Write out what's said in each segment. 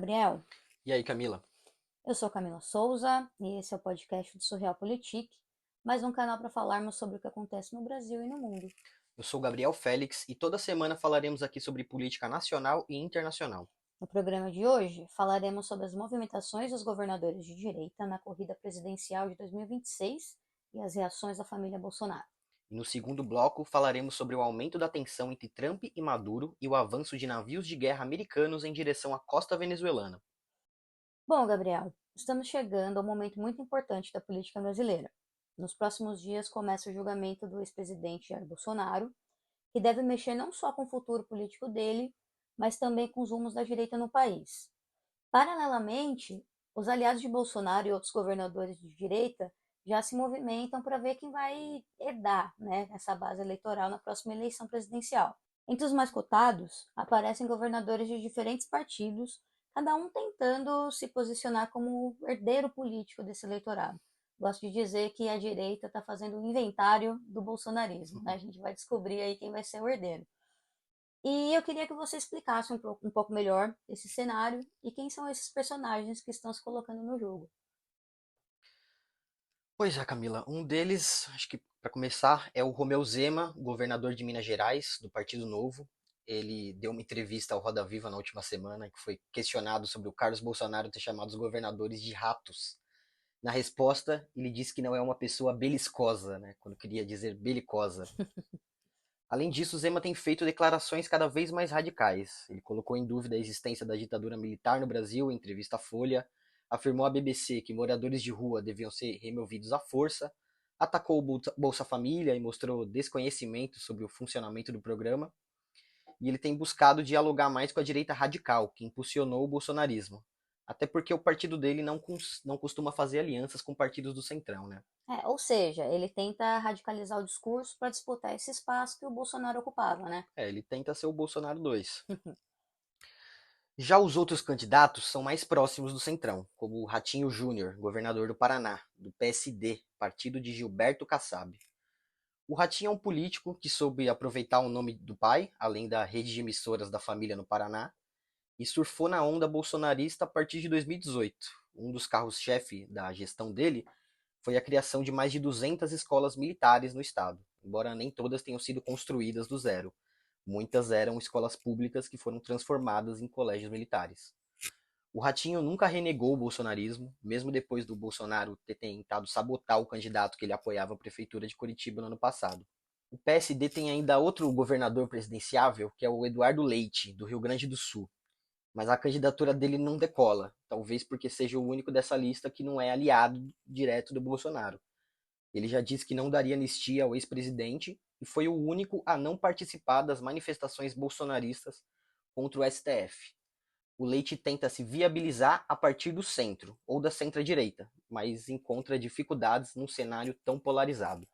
Gabriel. E aí, Camila? Eu sou Camila Souza e esse é o podcast do Surreal Politique, mais um canal para falarmos sobre o que acontece no Brasil e no mundo. Eu sou Gabriel Félix e toda semana falaremos aqui sobre política nacional e internacional. No programa de hoje, falaremos sobre as movimentações dos governadores de direita na corrida presidencial de 2026 e as reações da família Bolsonaro. E no segundo bloco falaremos sobre o aumento da tensão entre Trump e Maduro e o avanço de navios de guerra americanos em direção à costa venezuelana. Bom, Gabriel, estamos chegando a um momento muito importante da política brasileira. Nos próximos dias começa o julgamento do ex-presidente Jair Bolsonaro, que deve mexer não só com o futuro político dele, mas também com os rumos da direita no país. Paralelamente, os aliados de Bolsonaro e outros governadores de direita já se movimentam para ver quem vai herdar, né, essa base eleitoral na próxima eleição presidencial. Entre os mais cotados, aparecem governadores de diferentes partidos, cada um tentando se posicionar como herdeiro político desse eleitorado. Gosto de dizer que a direita está fazendo o inventário do bolsonarismo, né? A gente vai descobrir aí quem vai ser o herdeiro. E eu queria que você explicasse um pouco melhor esse cenário e quem são esses personagens que estão se colocando no jogo. Pois é, Camila, um deles, acho que para começar, é o Romeu Zema, governador de Minas Gerais, do Partido Novo. Ele deu uma entrevista ao Roda Viva na última semana, que foi questionado sobre o Carlos Bolsonaro ter chamado os governadores de ratos. Na resposta, ele disse que não é uma pessoa beliscosa, né, quando queria dizer belicosa. Além disso, Zema tem feito declarações cada vez mais radicais. Ele colocou em dúvida a existência da ditadura militar no Brasil em entrevista à Folha, afirmou à BBC que moradores de rua deviam ser removidos à força, atacou o Bolsa Família e mostrou desconhecimento sobre o funcionamento do programa, e ele tem buscado dialogar mais com a direita radical, que impulsionou o bolsonarismo. Até porque o partido dele não costuma fazer alianças com partidos do Centrão, né? Ou seja, ele tenta radicalizar o discurso para disputar esse espaço que o Bolsonaro ocupava, né? Ele tenta ser o Bolsonaro 2. Já os outros candidatos são mais próximos do Centrão, como o Ratinho Júnior, governador do Paraná, do PSD, partido de Gilberto Kassab. O Ratinho é um político que soube aproveitar o nome do pai, além da rede de emissoras da família no Paraná, e surfou na onda bolsonarista a partir de 2018. Um dos carros-chefe da gestão dele foi a criação de mais de 200 escolas militares no estado, embora nem todas tenham sido construídas do zero. Muitas eram escolas públicas que foram transformadas em colégios militares. O Ratinho nunca renegou o bolsonarismo, mesmo depois do Bolsonaro ter tentado sabotar o candidato que ele apoiava à prefeitura de Curitiba no ano passado. O PSD tem ainda outro governador presidenciável, que é o Eduardo Leite, do Rio Grande do Sul. Mas a candidatura dele não decola, talvez porque seja o único dessa lista que não é aliado direto do Bolsonaro. Ele já disse que não daria anistia ao ex-presidente e foi o único a não participar das manifestações bolsonaristas contra o STF. O Leite tenta se viabilizar a partir do centro ou da centro-direita, mas encontra dificuldades num cenário tão polarizado.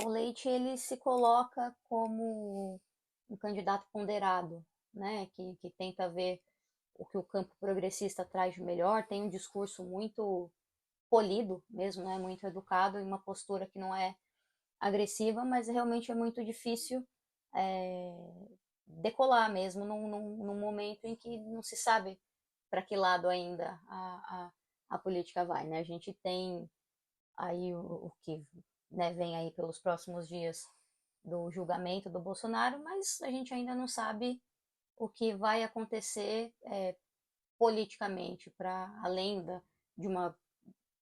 O Leite ele se coloca como um candidato ponderado, né? Que tenta ver o que o campo progressista traz de melhor, tem um discurso muito polido mesmo, né? Muito educado e uma postura que não é agressiva, mas realmente é muito difícil é, decolar mesmo num momento em que não se sabe para que lado ainda a política vai, né? A gente tem aí o que, né, vem aí pelos próximos dias do julgamento do Bolsonaro, mas a gente ainda não sabe o que vai acontecer politicamente para além de uma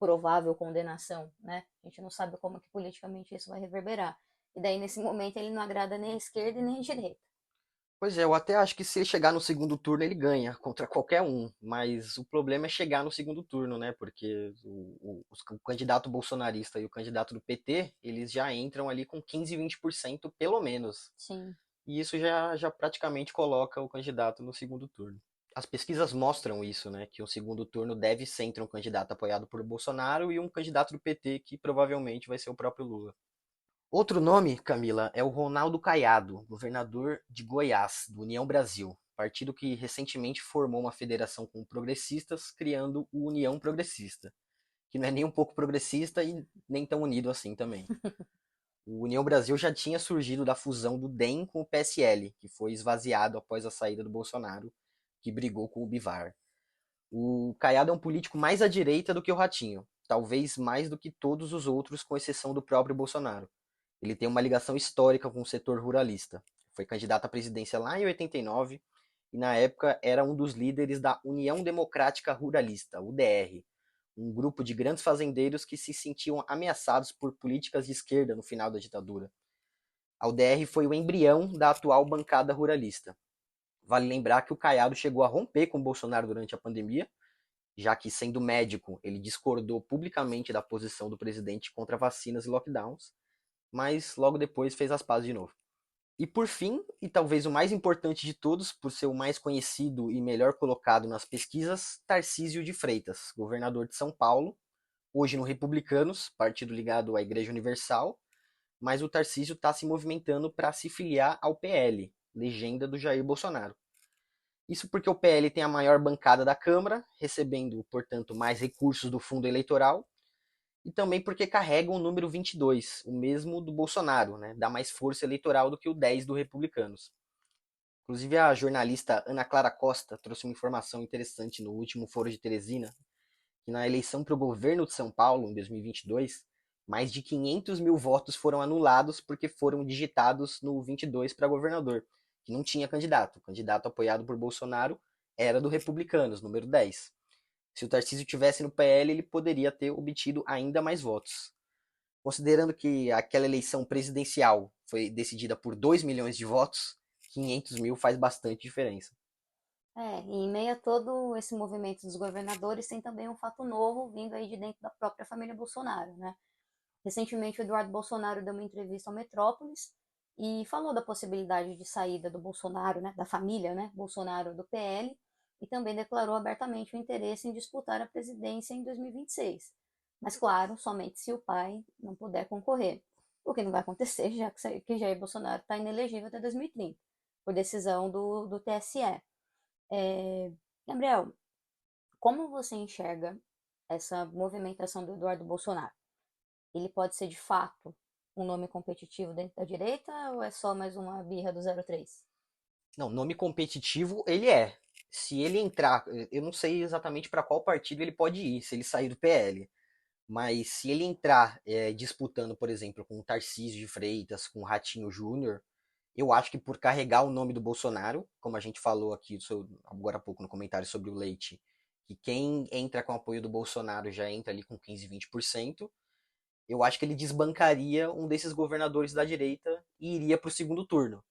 provável condenação, né? A gente não sabe como que politicamente isso vai reverberar. E daí, nesse momento, ele não agrada nem a esquerda e nem a direita. Pois é, eu até acho que se ele chegar no segundo turno ele ganha contra qualquer um, mas o problema é chegar no segundo turno, né? Porque o candidato bolsonarista e o candidato do PT, eles já entram ali com 15, 20% pelo menos. Sim. E isso já praticamente coloca o candidato no segundo turno. As pesquisas mostram isso, né? Que o segundo turno deve ser entre um candidato apoiado por Bolsonaro e um candidato do PT, que provavelmente vai ser o próprio Lula. Outro nome, Camila, é o Ronaldo Caiado, governador de Goiás, do União Brasil, partido que recentemente formou uma federação com progressistas, criando o União Progressista, que não é nem um pouco progressista e nem tão unido assim também. O União Brasil já tinha surgido da fusão do DEM com o PSL, que foi esvaziado após a saída do Bolsonaro, que brigou com o Bivar. O Caiado é um político mais à direita do que o Ratinho, talvez mais do que todos os outros, com exceção do próprio Bolsonaro. Ele tem uma ligação histórica com o setor ruralista. Foi candidato à presidência lá em 89 e na época era um dos líderes da União Democrática Ruralista, UDR, um grupo de grandes fazendeiros que se sentiam ameaçados por políticas de esquerda no final da ditadura. A UDR foi o embrião da atual bancada ruralista. Vale lembrar que o Caiado chegou a romper com o Bolsonaro durante a pandemia, já que, sendo médico, ele discordou publicamente da posição do presidente contra vacinas e lockdowns, mas logo depois fez as pazes de novo. E por fim, e talvez o mais importante de todos, por ser o mais conhecido e melhor colocado nas pesquisas, Tarcísio de Freitas, governador de São Paulo, hoje no Republicanos, partido ligado à Igreja Universal, mas o Tarcísio está se movimentando para se filiar ao PL, legenda do Jair Bolsonaro. Isso porque o PL tem a maior bancada da Câmara, recebendo, portanto, mais recursos do fundo eleitoral, e também porque carrega o número 22, o mesmo do Bolsonaro, né? Dá mais força eleitoral do que o 10 do Republicanos. Inclusive, a jornalista Ana Clara Costa trouxe uma informação interessante no último Foro de Teresina, que na eleição para o governo de São Paulo, em 2022, mais de 500 mil votos foram anulados porque foram digitados no 22 para governador, que não tinha candidato. O candidato apoiado por Bolsonaro era do Republicanos, número 10. Se o Tarcísio tivesse no PL, ele poderia ter obtido ainda mais votos. Considerando que aquela eleição presidencial foi decidida por 2 milhões de votos, 500 mil faz bastante diferença. E em meio a todo esse movimento dos governadores, tem também um fato novo vindo aí de dentro da própria família Bolsonaro, né? Recentemente, o Eduardo Bolsonaro deu uma entrevista ao Metrópolis e falou da possibilidade de saída do Bolsonaro, né, da família, né, Bolsonaro do PL, e também declarou abertamente o interesse em disputar a presidência em 2026. Mas, claro, somente se o pai não puder concorrer. O que não vai acontecer, já que Jair Bolsonaro está inelegível até 2030, por decisão do TSE. Gabriel, como você enxerga essa movimentação do Eduardo Bolsonaro? Ele pode ser de fato um nome competitivo dentro da direita ou é só mais uma birra do 03? Não, nome competitivo ele é. Se ele entrar, eu não sei exatamente para qual partido ele pode ir, se ele sair do PL. Mas se ele entrar disputando, por exemplo, com o Tarcísio de Freitas, com o Ratinho Júnior, eu acho que por carregar o nome do Bolsonaro, como a gente falou aqui agora há pouco no comentário sobre o Leite, que quem entra com o apoio do Bolsonaro já entra ali com 15, 20%, eu acho que ele desbancaria um desses governadores da direita e iria para o segundo turno.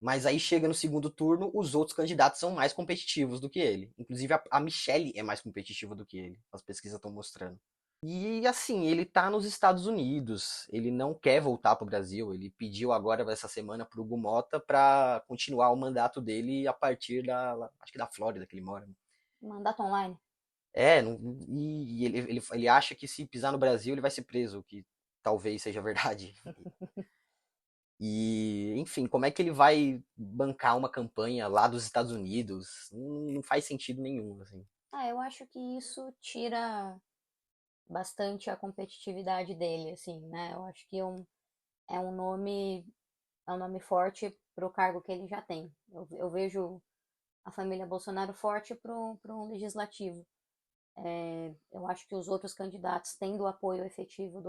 Mas aí chega no segundo turno, os outros candidatos são mais competitivos do que ele. Inclusive a Michelle é mais competitiva do que ele, as pesquisas estão mostrando. E assim, ele tá nos Estados Unidos, ele não quer voltar pro Brasil, ele pediu agora essa semana pro Hugo Mota para continuar o mandato dele a partir acho que da Flórida que ele mora. Mandato online? E ele acha que se pisar no Brasil ele vai ser preso, o que talvez seja verdade. E, enfim, como é que ele vai bancar uma campanha lá dos Estados Unidos? Não faz sentido nenhum, assim. Eu acho que isso tira bastante a competitividade dele, assim, né? Eu acho que é um nome, é um nome forte para o cargo que ele já tem. Eu vejo a família Bolsonaro forte para um legislativo. Eu acho que os outros candidatos, tendo o apoio efetivo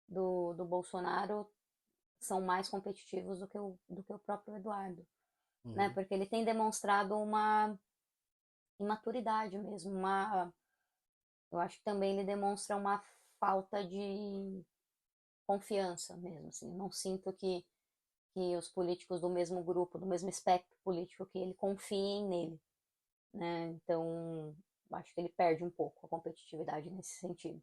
do Bolsonaro, são mais competitivos do que o próprio Eduardo, né? Uhum. Porque ele tem demonstrado uma imaturidade mesmo, eu acho que também ele demonstra uma falta de confiança mesmo, assim. Eu não sinto que os políticos do mesmo grupo, do mesmo espectro político que ele confiem nele, né? Então, eu acho que ele perde um pouco a competitividade nesse sentido.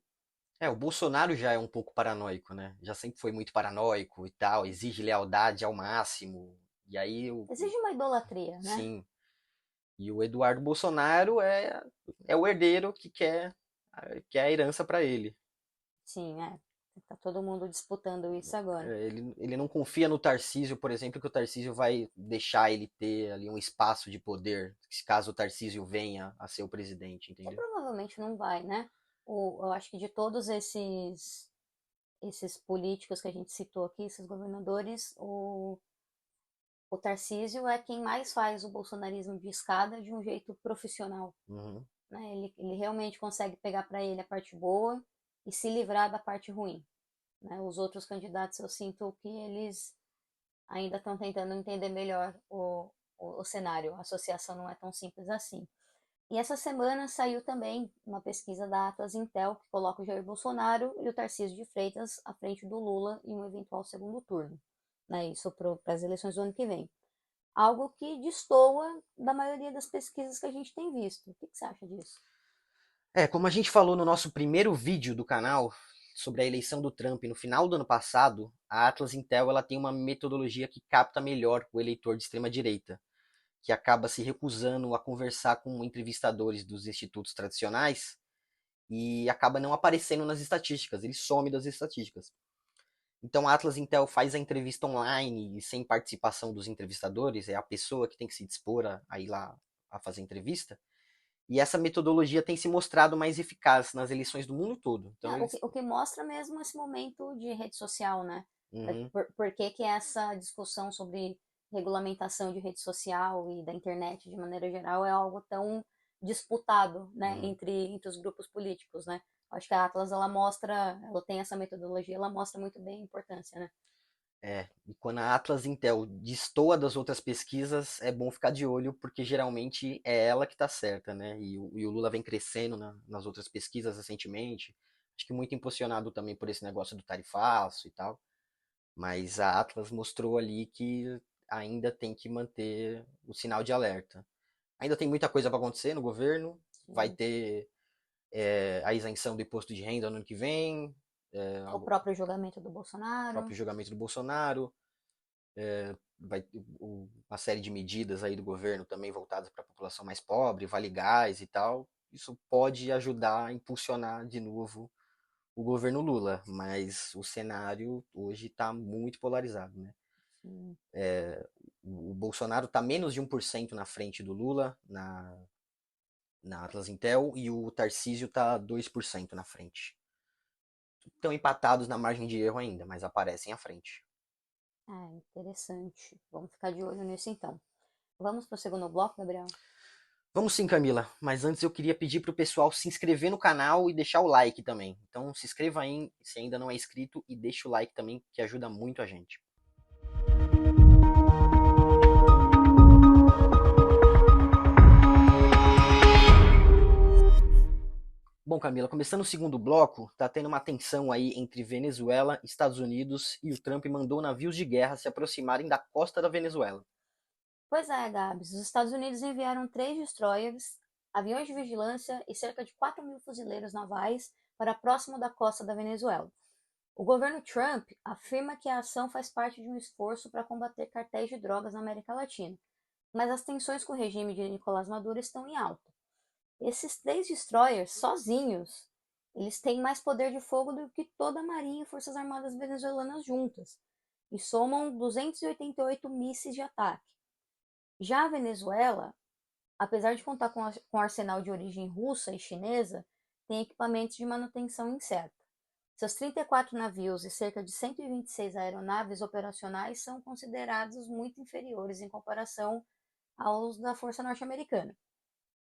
O Bolsonaro já é um pouco paranoico, né? Já sempre foi muito paranoico e tal, exige lealdade ao máximo. E aí, Exige uma idolatria, né? sim. E o Eduardo Bolsonaro é o herdeiro que é a herança para ele. Sim, é. Tá todo mundo disputando isso agora. Ele não confia no Tarcísio, por exemplo, que o Tarcísio vai deixar ele ter ali um espaço de poder, caso o Tarcísio venha a ser o presidente, E entendeu? provavelmente não vai, né? Eu acho que de todos esses políticos que a gente citou aqui, esses governadores, o Tarcísio é quem mais faz o bolsonarismo de escada de um jeito profissional, Uhum. né? Ele realmente consegue pegar para ele a parte boa e se livrar da parte ruim, né? Os outros candidatos eu sinto que eles ainda estão tentando entender melhor o cenário. A associação não é tão simples assim. E essa semana saiu também uma pesquisa da Atlas Intel que coloca o Jair Bolsonaro e o Tarcísio de Freitas à frente do Lula em um eventual segundo turno, né? Isso para as eleições do ano que vem. Algo que destoa da maioria das pesquisas que a gente tem visto. O que você acha disso? Como a gente falou no nosso primeiro vídeo do canal sobre a eleição do Trump no final do ano passado, a Atlas Intel ela tem uma metodologia que capta melhor o eleitor de extrema direita, que acaba se recusando a conversar com entrevistadores dos institutos tradicionais e acaba não aparecendo nas estatísticas, ele some das estatísticas. Então a Atlas Intel faz a entrevista online e sem participação dos entrevistadores, é a pessoa que tem que se dispor a ir lá a fazer entrevista. E essa metodologia tem se mostrado mais eficaz nas eleições do mundo todo. Então eles. O que mostra mesmo esse momento de rede social, né? Uhum, Por que essa discussão sobre regulamentação de rede social e da internet de maneira geral é algo tão disputado, né, uhum. entre os grupos políticos, né? Acho que a Atlas ela mostra, ela tem essa metodologia, ela mostra muito bem a importância, né? E quando a Atlas Intel destoa das outras pesquisas, é bom ficar de olho, porque geralmente é ela que está certa, né? E o Lula vem crescendo nas outras pesquisas recentemente. Acho que muito impulsionado também por esse negócio do tarifaço e tal. Mas a Atlas mostrou ali que ainda tem que manter o sinal de alerta. Ainda tem muita coisa para acontecer no governo. Vai Sim. ter a isenção do imposto de renda no ano que vem, O o próprio julgamento do Bolsonaro. próprio julgamento do Bolsonaro, vai uma série de medidas aí do governo também voltadas para a população mais pobre, Vale Gás e tal. Isso pode ajudar a impulsionar de novo o governo Lula, mas o cenário hoje está muito polarizado, né? Sim. O Bolsonaro está menos de 1% na frente do Lula na Atlas Intel e o Tarcísio está 2% na frente. Estão empatados na margem de erro ainda, mas aparecem à frente. Interessante. Vamos ficar de olho nisso então. Vamos para o segundo bloco, Gabriel? Vamos sim, Camila, mas antes eu queria pedir para o pessoal se inscrever no canal e deixar o like também. Então se inscreva aí se ainda não é inscrito e deixa o like também, que ajuda muito a gente. Bom, Camila, começando o segundo bloco, tá tendo uma tensão aí entre Venezuela e Estados Unidos e o Trump mandou navios de guerra se aproximarem da costa da Venezuela. Pois é, Gabs. Os Estados Unidos enviaram 3 destroyers, aviões de vigilância e cerca de 4.000 fuzileiros navais para próximo da costa da Venezuela. O governo Trump afirma que a ação faz parte de um esforço para combater cartéis de drogas na América Latina, mas as tensões com o regime de Nicolás Maduro estão em alta. Esses 3 destroyers, sozinhos, eles têm mais poder de fogo do que toda a Marinha e Forças Armadas venezuelanas juntas, e somam 288 mísseis de ataque. Já a Venezuela, apesar de contar com arsenal de origem russa e chinesa, tem equipamentos de manutenção incerta. Seus 34 navios e cerca de 126 aeronaves operacionais são considerados muito inferiores em comparação aos da Força Norte-Americana.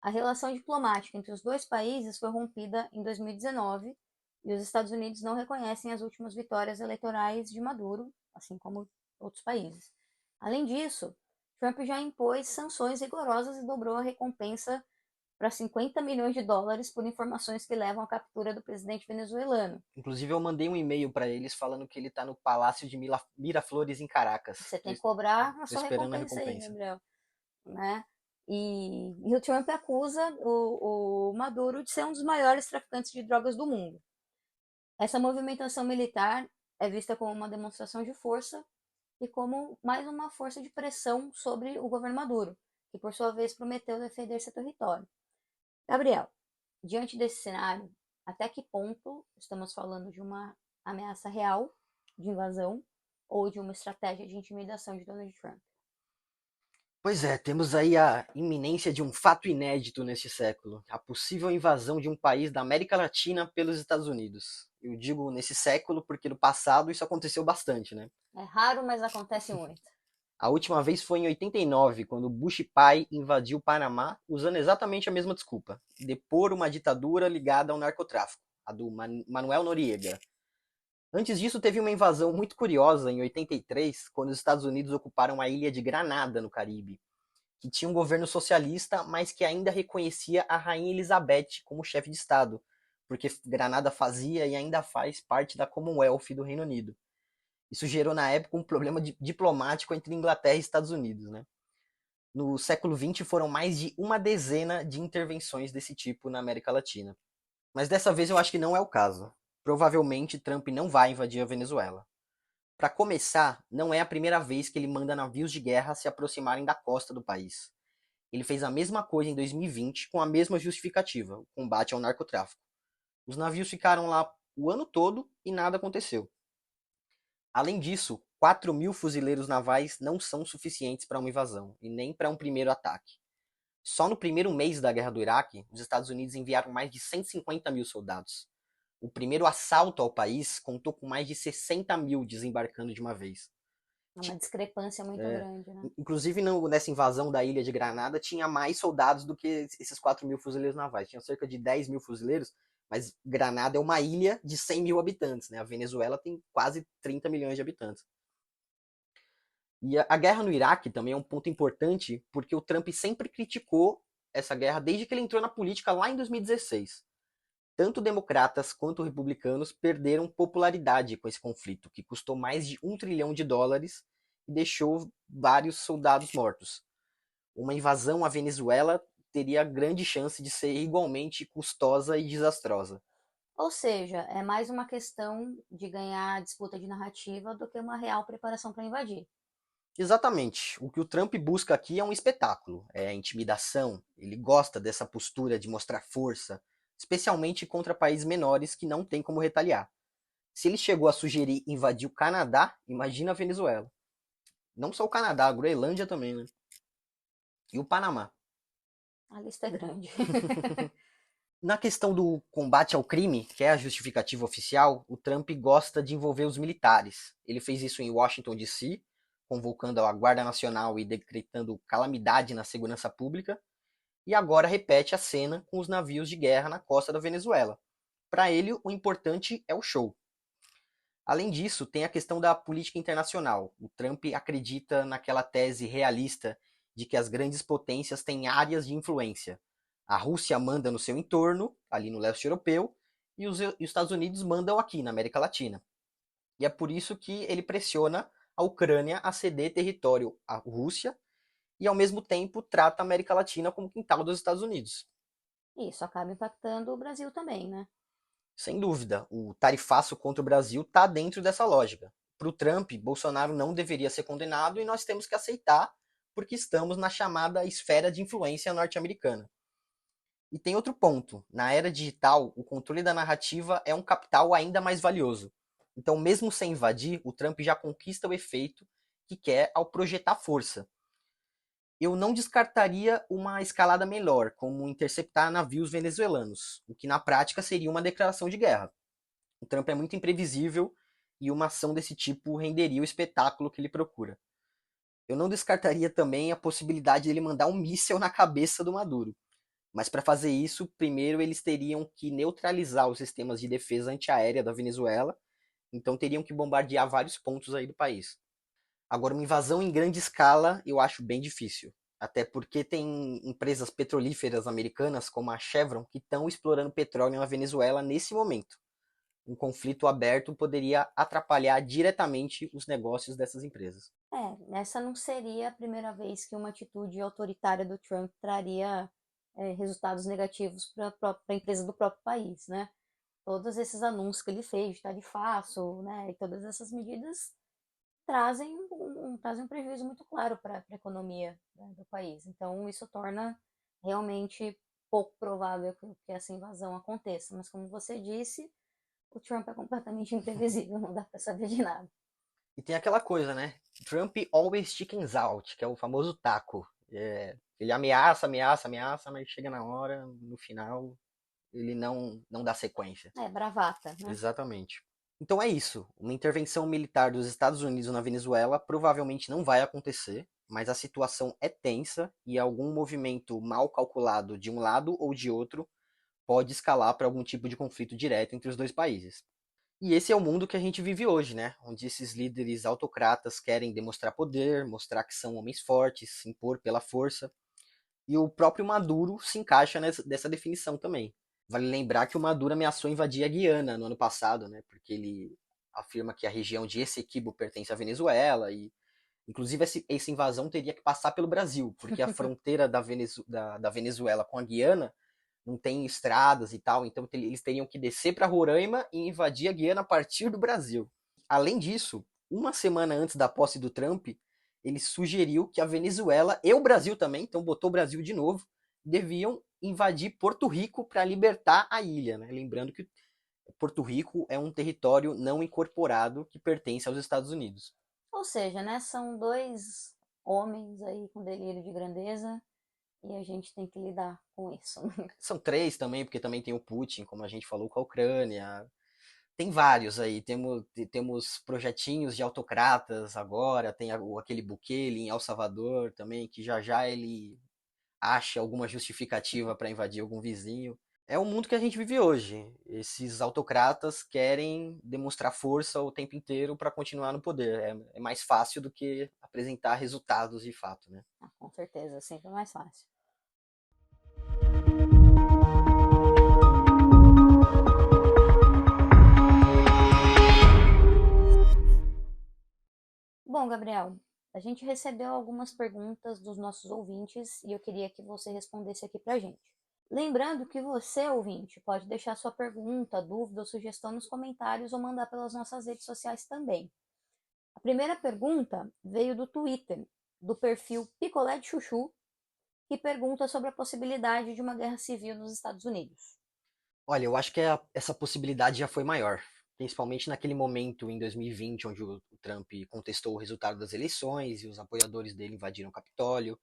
A relação diplomática entre os dois países foi rompida em 2019 e os Estados Unidos não reconhecem as últimas vitórias eleitorais de Maduro, assim como outros países. Além disso, Trump já impôs sanções rigorosas e dobrou a recompensa para 50 milhões de dólares por informações que levam à captura do presidente venezuelano. Inclusive eu mandei um e-mail para eles falando que ele tá no Palácio de Miraflores em Caracas. Você tem que cobrar a Tô sua esperando a recompensa aí, recompensa. Gabriel. Né? E o Trump acusa o Maduro de ser um dos maiores traficantes de drogas do mundo. Essa movimentação militar é vista como uma demonstração de força e como mais uma força de pressão sobre o governo Maduro, que por sua vez prometeu defender seu território. Gabriel, diante desse cenário, até que ponto estamos falando de uma ameaça real de invasão ou de uma estratégia de intimidação de Donald Trump? Pois é, temos aí a iminência de um fato inédito neste século, a possível invasão de um país da América Latina pelos Estados Unidos. Eu digo nesse século porque no passado isso aconteceu bastante, né? É raro, mas acontece muito. A última vez foi em 89, quando Bush pai invadiu o Panamá usando exatamente a mesma desculpa: depor uma ditadura ligada ao narcotráfico, a do Manuel Noriega. Antes disso, teve uma invasão muito curiosa em 83, quando os Estados Unidos ocuparam a ilha de Granada, no Caribe, que tinha um governo socialista, mas que ainda reconhecia a Rainha Elizabeth como chefe de Estado, porque Granada fazia e ainda faz parte da Commonwealth do Reino Unido. Isso gerou, na época, um problema diplomático entre Inglaterra e Estados Unidos. Né? No século XX, foram mais de uma dezena de intervenções desse tipo na América Latina. Mas dessa vez eu acho que não é o caso. Provavelmente Trump não vai invadir a Venezuela. Para começar, não é a primeira vez que ele manda navios de guerra se aproximarem da costa do país. Ele fez a mesma coisa em 2020 com a mesma justificativa, o combate ao narcotráfico. Os navios ficaram lá o ano todo e nada aconteceu. Além disso, 4.000 fuzileiros navais não são suficientes para uma invasão, e nem para um primeiro ataque. Só no primeiro mês da guerra do Iraque, os Estados Unidos enviaram mais de 150 mil soldados. O primeiro assalto ao país contou com mais de 60 mil desembarcando de uma vez. É uma discrepância muito É, grande, né? inclusive nessa invasão da ilha de Granada tinha mais soldados do que esses 4 mil fuzileiros navais. Tinha cerca de 10 mil fuzileiros, mas Granada é uma ilha de 100 mil habitantes. Né? A Venezuela tem quase 30 milhões de habitantes. E a guerra no Iraque também é um ponto importante, porque o Trump sempre criticou essa guerra desde que ele entrou na política lá em 2016. Tanto democratas quanto republicanos perderam popularidade com esse conflito, que custou mais de $1 trilhão e deixou vários soldados mortos. Uma invasão à Venezuela teria grande chance de ser igualmente custosa e desastrosa. Ou seja, é mais uma questão de ganhar disputa de narrativa do que uma real preparação para invadir. Exatamente. O que o Trump busca aqui é um espetáculo, é intimidação. Ele gosta dessa postura de mostrar força, especialmente contra países menores que não têm como retaliar. Se ele chegou a sugerir invadir o Canadá, imagina a Venezuela. Não só o Canadá, a Groenlândia também, né? E o Panamá. A lista é grande. Na questão do combate ao crime, que é a justificativa oficial, o Trump gosta de envolver os militares. Ele fez isso em Washington, D.C., convocando a Guarda Nacional e decretando calamidade na segurança pública, e agora repete a cena com os navios de guerra na costa da Venezuela. Para ele, o importante é o show. Além disso, tem a questão da política internacional. O Trump acredita naquela tese realista de que as grandes potências têm áreas de influência. A Rússia manda no seu entorno, ali no leste europeu, e os Estados Unidos mandam aqui, na América Latina. E é por isso que ele pressiona a Ucrânia a ceder território à Rússia e, ao mesmo tempo, trata a América Latina como quintal dos Estados Unidos. Isso acaba impactando o Brasil também, né? Sem dúvida, o tarifaço contra o Brasil está dentro dessa lógica. Para o Trump, Bolsonaro não deveria ser condenado e nós temos que aceitar porque estamos na chamada esfera de influência norte-americana. E tem outro ponto: na era digital, o controle da narrativa é um capital ainda mais valioso. Então, mesmo sem invadir, o Trump já conquista o efeito que quer ao projetar força. Eu não descartaria uma escalada melhor, como interceptar navios venezuelanos, o que na prática seria uma declaração de guerra. O Trump é muito imprevisível e uma ação desse tipo renderia o espetáculo que ele procura. Eu não descartaria também a possibilidade de ele mandar um míssil na cabeça do Maduro. Mas para fazer isso, primeiro eles teriam que neutralizar os sistemas de defesa antiaérea da Venezuela, então teriam que bombardear vários pontos aí do país. Agora, uma invasão em grande escala eu acho bem difícil. Até porque tem empresas petrolíferas americanas, como a Chevron, que estão explorando petróleo na Venezuela nesse momento. Um conflito aberto poderia atrapalhar diretamente os negócios dessas empresas. Essa não seria a primeira vez que uma atitude autoritária do Trump traria resultados negativos para a empresa do próprio país, né? Todos esses anúncios que ele fez de tarifaço, né, e todas essas medidas trazem um prejuízo muito claro para a economia, né, do país. Então, isso torna realmente pouco provável que essa invasão aconteça. Mas, como você disse, o Trump é completamente imprevisível, não dá para saber de nada. E tem aquela coisa, né? Trump always chickens out, que é o famoso taco. Ele ameaça, ameaça, ameaça, mas chega na hora, no final, ele não dá sequência. É, bravata, né? Exatamente. Então é isso. Uma intervenção militar dos Estados Unidos na Venezuela provavelmente não vai acontecer, mas a situação é tensa e algum movimento mal calculado de um lado ou de outro pode escalar para algum tipo de conflito direto entre os dois países. E esse é o mundo que a gente vive hoje, né? Onde esses líderes autocratas querem demonstrar poder, mostrar que são homens fortes, se impor pela força. E o próprio Maduro se encaixa nessa definição também. Vale lembrar que o Maduro ameaçou invadir a Guiana no ano passado, né? Porque ele afirma que a região de Essequibo pertence à Venezuela e, inclusive, essa invasão teria que passar pelo Brasil, porque a fronteira da Venezuela com a Guiana não tem estradas e tal, então eles teriam que descer para Roraima e invadir a Guiana a partir do Brasil. Além disso, uma semana antes da posse do Trump, ele sugeriu que a Venezuela e o Brasil também, então botou o Brasil de novo, deviam invadir Porto Rico para libertar a ilha, né? Lembrando que Porto Rico é um território não incorporado que pertence aos Estados Unidos. Ou seja, né, são dois homens aí com delírio de grandeza e a gente tem que lidar com isso. São três também, porque também tem o Putin, como a gente falou, com a Ucrânia. Tem vários aí. Temos projetinhos de autocratas agora. Tem aquele Bukele em El Salvador também, que já já ele acha alguma justificativa para invadir algum vizinho. É o mundo que a gente vive hoje. Esses autocratas querem demonstrar força o tempo inteiro para continuar no poder. É mais fácil do que apresentar resultados de fato, né? Ah, com certeza, sempre mais fácil. Bom, Gabriel, a gente recebeu algumas perguntas dos nossos ouvintes e eu queria que você respondesse aqui pra gente. Lembrando que você, ouvinte, pode deixar sua pergunta, dúvida ou sugestão nos comentários ou mandar pelas nossas redes sociais também. A primeira pergunta veio do Twitter, do perfil Picolé de Chuchu, que pergunta sobre a possibilidade de uma guerra civil nos Estados Unidos. Olha, eu acho que essa possibilidade já foi maior, principalmente naquele momento em 2020, onde o Trump contestou o resultado das eleições e os apoiadores dele invadiram o Capitólio.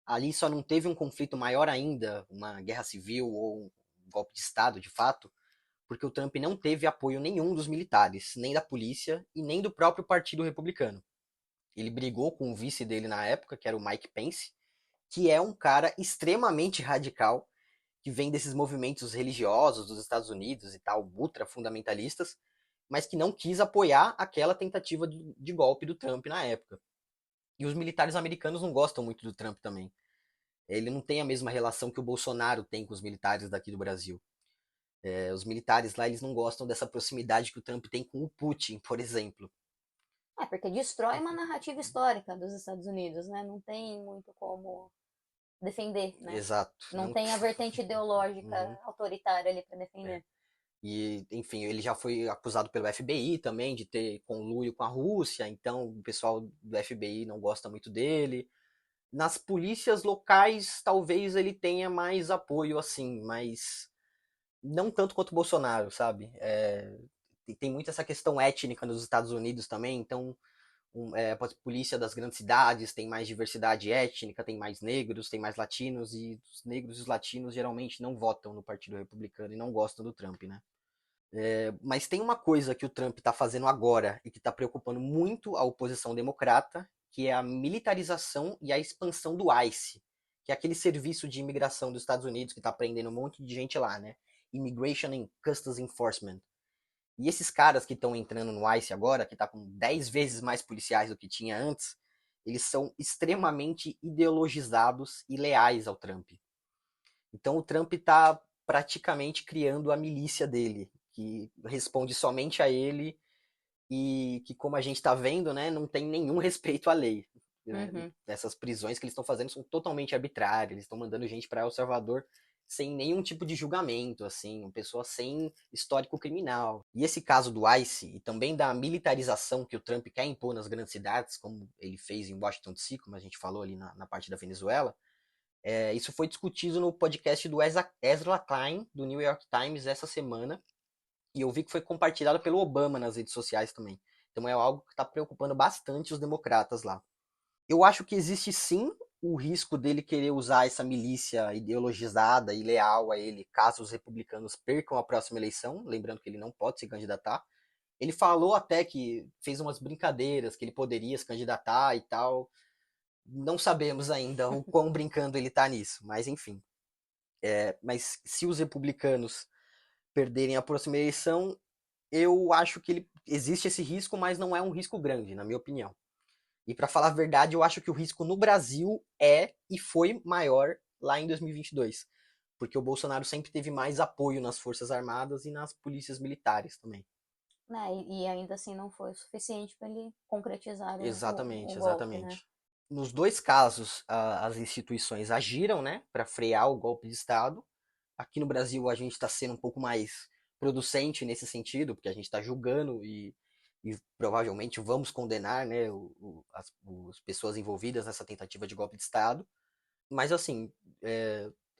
Ali só não teve um conflito maior ainda, uma guerra civil ou um golpe de Estado, de fato, porque o Trump não teve apoio nenhum dos militares, nem da polícia e nem do próprio Partido Republicano. Ele brigou com o vice dele na época, que era o Mike Pence, que é um cara extremamente radical que vem desses movimentos religiosos dos Estados Unidos e tal, ultra-fundamentalistas, mas que não quis apoiar aquela tentativa de golpe do Trump na época. E os militares americanos não gostam muito do Trump também. Ele não tem a mesma relação que o Bolsonaro tem com os militares daqui do Brasil. Os militares lá, eles não gostam dessa proximidade que o Trump tem com o Putin, por exemplo. É, porque destrói uma narrativa histórica dos Estados Unidos, né? Não tem muito como defender, né? Exato. Não Não... tem a vertente ideológica Uhum. autoritária ali para É. defender. E, enfim, ele já foi acusado pelo FBI também de ter conluio com a Rússia, então o pessoal do FBI não gosta muito dele. Nas polícias locais, talvez ele tenha mais apoio, assim, mas não tanto quanto o Bolsonaro, sabe? Tem muito essa questão étnica nos Estados Unidos também, então a polícia das grandes cidades tem mais diversidade étnica, tem mais negros, tem mais latinos, e os negros e os latinos geralmente não votam no Partido Republicano e não gostam do Trump, né? Mas tem uma coisa que o Trump está fazendo agora e que está preocupando muito a oposição democrata, que é a militarização e a expansão do ICE, que é aquele serviço de imigração dos Estados Unidos que está prendendo um monte de gente lá, né? Immigration and Customs Enforcement. E esses caras que estão entrando no ICE agora, que está com 10 vezes mais policiais do que tinha antes, eles são extremamente ideologizados e leais ao Trump. Então o Trump está praticamente criando a milícia dele, que responde somente a ele e que, como a gente está vendo, né, não tem nenhum respeito à lei. Né? Uhum. Essas prisões que eles estão fazendo são totalmente arbitrárias, eles estão mandando gente para El Salvador sem nenhum tipo de julgamento, assim, uma pessoa sem histórico criminal. E esse caso do ICE e também da militarização que o Trump quer impor nas grandes cidades, como ele fez em Washington DC, como a gente falou ali na parte da Venezuela, isso foi discutido no podcast do Ezra Klein, do New York Times, essa semana, e eu vi que foi compartilhado pelo Obama nas redes sociais também. Então é algo que está preocupando bastante os democratas lá. Eu acho que existe sim o risco dele querer usar essa milícia ideologizada e leal a ele, caso os republicanos percam a próxima eleição, lembrando que ele não pode se candidatar. Ele falou até que fez umas brincadeiras, que ele poderia se candidatar e tal. Não sabemos ainda o quão brincando ele tá nisso, mas enfim. Mas se os republicanos perderem a próxima eleição, eu acho que existe esse risco, mas não é um risco grande, na minha opinião. E para falar a verdade, eu acho que o risco no Brasil é e foi maior lá em 2022, porque o Bolsonaro sempre teve mais apoio nas Forças Armadas e nas polícias militares também. Né? E ainda assim não foi o suficiente para ele concretizar o Exatamente, golpe, né? exatamente. Nos dois casos, as instituições agiram, né, para frear o golpe de Estado. Aqui no Brasil, a gente está sendo um pouco mais producente nesse sentido, porque a gente está julgando e provavelmente vamos condenar, né, as pessoas envolvidas nessa tentativa de golpe de Estado. Mas, assim,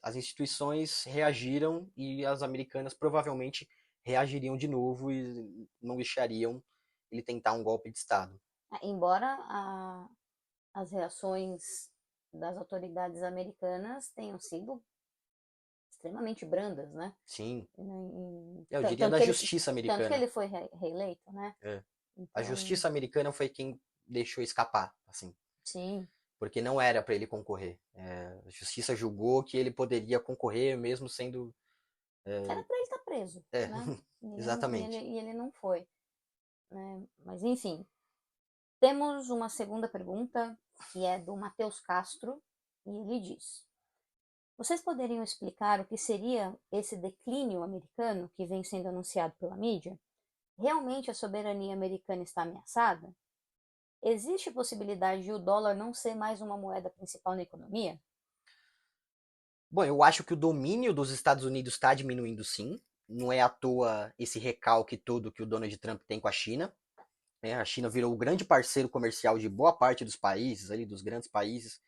as instituições reagiram e as americanas provavelmente reagiriam de novo e não deixariam ele tentar um golpe de Estado. Embora as reações das autoridades americanas tenham sido extremamente brandas, né? Sim, E eu diria tanto da que ele, justiça tanto que americana. ele foi reeleito, né? É. A Então, justiça americana foi quem deixou escapar, assim, sim, porque não era para ele concorrer. A justiça julgou que ele poderia concorrer mesmo sendo. era para ele estar preso, É, né? exatamente. E ele não foi, né? Mas enfim, temos uma segunda pergunta que é do Matheus Castro e ele diz: vocês poderiam explicar o que seria esse declínio americano que vem sendo anunciado pela mídia? Realmente a soberania americana está ameaçada? Existe possibilidade de o dólar não ser mais uma moeda principal na economia? Bom, eu acho que o domínio dos Estados Unidos está diminuindo sim. Não é à toa esse recalque todo que o Donald Trump tem com a China. Né? A China virou o grande parceiro comercial de boa parte dos países, ali, dos grandes países,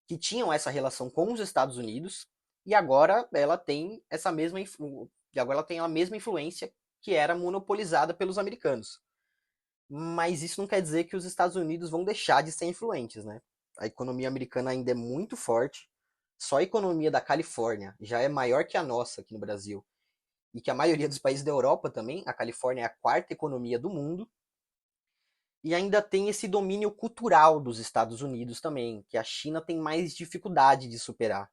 que tinham essa relação com os Estados Unidos, e agora ela tem essa mesma e agora ela tem a mesma influência que era monopolizada pelos americanos. Mas isso não quer dizer que os Estados Unidos vão deixar de ser influentes, né? A economia americana ainda é muito forte. Só a economia da Califórnia já é maior que a nossa aqui no Brasil. E que a maioria dos países da Europa também. A Califórnia é a quarta economia do mundo. E ainda tem esse domínio cultural dos Estados Unidos também, que a China tem mais dificuldade de superar.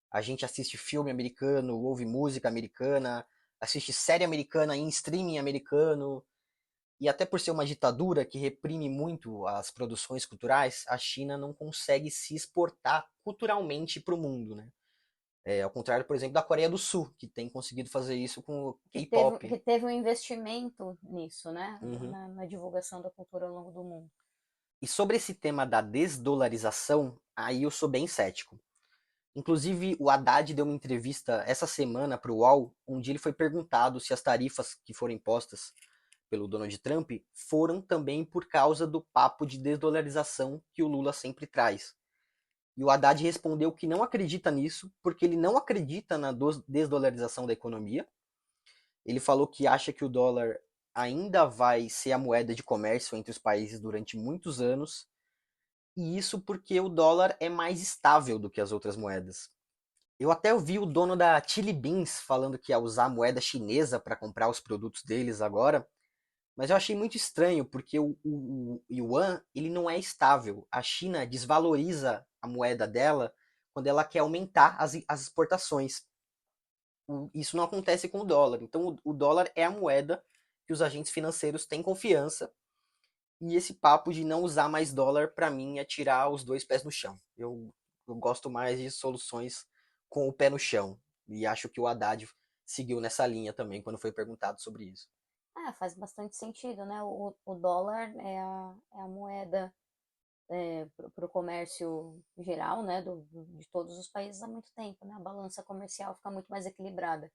A gente assiste filme americano, ouve música americana, assiste série americana em streaming americano. E até por ser uma ditadura que reprime muito as produções culturais, a China não consegue se exportar culturalmente para o mundo, né? Ao contrário, por exemplo, da Coreia do Sul, que tem conseguido fazer isso com o K-pop. Que teve um investimento nisso, né? Uhum. Na divulgação da cultura ao longo do mundo. E sobre esse tema da desdolarização, aí eu sou bem cético. Inclusive, o Haddad deu uma entrevista essa semana para o UOL, onde ele foi perguntado se as tarifas que foram impostas pelo Donald Trump foram também por causa do papo de desdolarização que o Lula sempre traz. E o Haddad respondeu que não acredita nisso, porque ele não acredita na desdolarização da economia. Ele falou que acha que o dólar ainda vai ser a moeda de comércio entre os países durante muitos anos, e isso porque o dólar é mais estável do que as outras moedas. Eu até ouvi o dono da Chili Beans falando que ia usar a moeda chinesa para comprar os produtos deles agora, mas eu achei muito estranho, porque o yuan ele não é estável. A China desvaloriza a moeda dela quando ela quer aumentar as exportações. Isso não acontece com o dólar. Então, o dólar é a moeda que os agentes financeiros têm confiança. E esse papo de não usar mais dólar, para mim, é tirar os dois pés no chão. Eu gosto mais de soluções com o pé no chão. E acho que o Haddad seguiu nessa linha também quando foi perguntado sobre isso. Faz bastante sentido, né? O dólar é a moeda para o comércio geral, né? De todos os países há muito tempo, né? A balança comercial fica muito mais equilibrada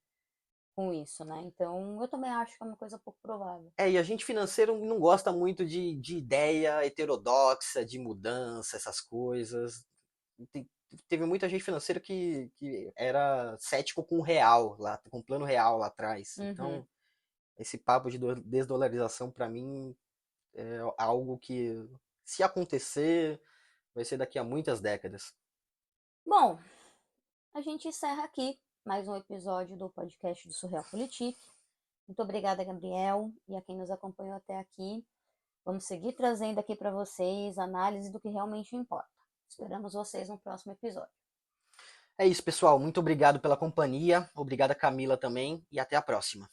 com isso, né? Então, eu também acho que é uma coisa pouco provável. E a gente financeiro não gosta muito de ideia heterodoxa, de mudança, essas coisas. Tem- Teve muita gente financeira que era cético com o real, lá, com o plano real lá atrás. Uhum. Então, esse papo de desdolarização, para mim, é algo que, se acontecer, vai ser daqui a muitas décadas. Bom, a gente encerra aqui mais um episódio do podcast do Surreal Politik. Muito obrigada, Gabriel, e a quem nos acompanhou até aqui. Vamos seguir trazendo aqui para vocês análise do que realmente importa. Esperamos vocês no próximo episódio. É isso, pessoal. Muito obrigado pela companhia. Obrigada, Camila, também. E até a próxima.